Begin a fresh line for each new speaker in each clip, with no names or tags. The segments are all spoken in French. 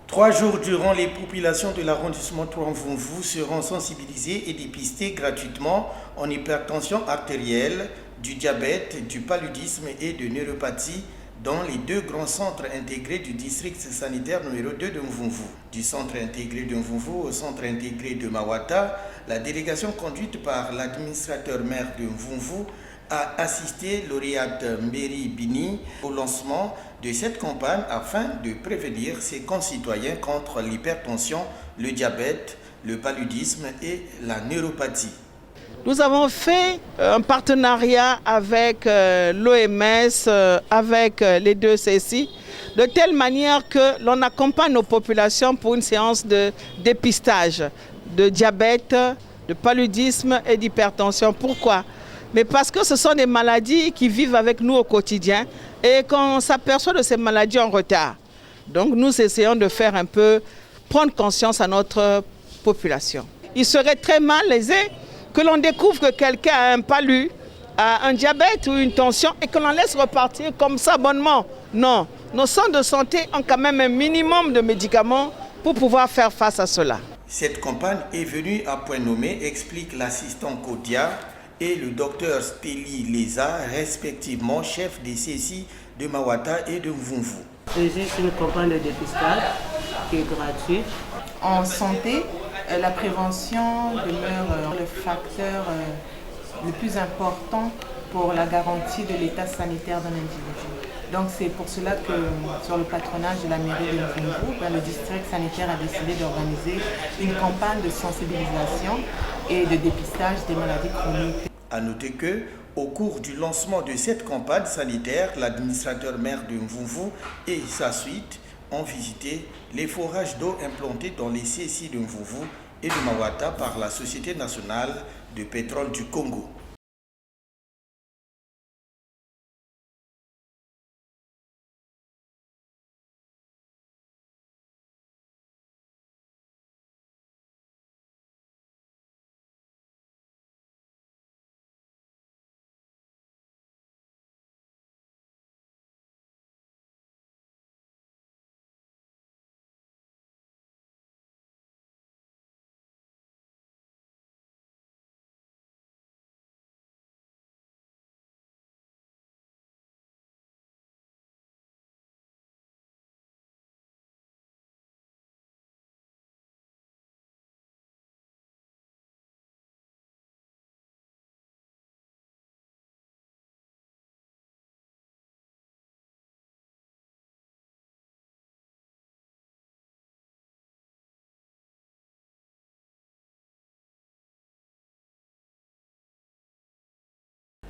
3 jours durant, les populations de l'arrondissement Mvumvu seront sensibilisées et dépistées gratuitement en hypertension artérielle, du diabète, du paludisme et de neuropathie dans les 2 grands centres intégrés du district sanitaire numéro 2 de Mvumvu. Du centre intégré de Mvumvu au centre intégré de Mawata, la délégation conduite par l'administrateur maire de Mvumvu a assisté lauréate Mberi Bini au lancement de cette campagne afin de prévenir ses concitoyens contre l'hypertension, le diabète, le paludisme et la neuropathie.
Nous avons fait un partenariat avec l'OMS, avec les 2 CSI, de telle manière que l'on accompagne nos populations pour une séance de dépistage de diabète, de paludisme et d'hypertension. Pourquoi ? Mais parce que ce sont des maladies qui vivent avec nous au quotidien et qu'on s'aperçoit de ces maladies en retard. Donc nous essayons de faire un peu prendre conscience à notre population. Il serait très malaisé que l'on découvre que quelqu'un a un palud, a un diabète ou une tension et que l'on laisse repartir comme ça bonnement. Non, nos centres de santé ont quand même un minimum de médicaments pour pouvoir faire face à cela.
Cette campagne est venue à point nommé, explique l'assistant Kodia et le docteur Steli Leza, respectivement chef des CSI de Mawata et de Mvumvu.
C'est juste une campagne de dépistage qui est gratuite.
En santé, la prévention demeure le facteur le plus important pour la garantie de l'état sanitaire d'un individu. Donc c'est pour cela que sur le patronage de la mairie de Mvumvu, le district sanitaire a décidé d'organiser une campagne de sensibilisation et de dépistage des maladies chroniques.
A noter que, au cours du lancement de cette campagne sanitaire, l'administrateur maire de Mvumvu et sa suite ont visité les forages d'eau implantés dans les CSI de Mvumvu et de Mawata par la Société nationale de pétrole du Congo.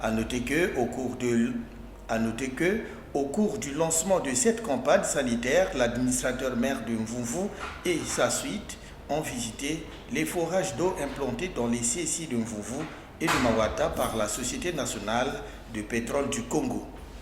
A noter que, au cours du lancement de cette campagne sanitaire, l'administrateur maire de Mvumvu et sa suite ont visité les forages d'eau implantés dans les CSI de Mvumvu et de Mawata par la Société nationale de pétrole du Congo.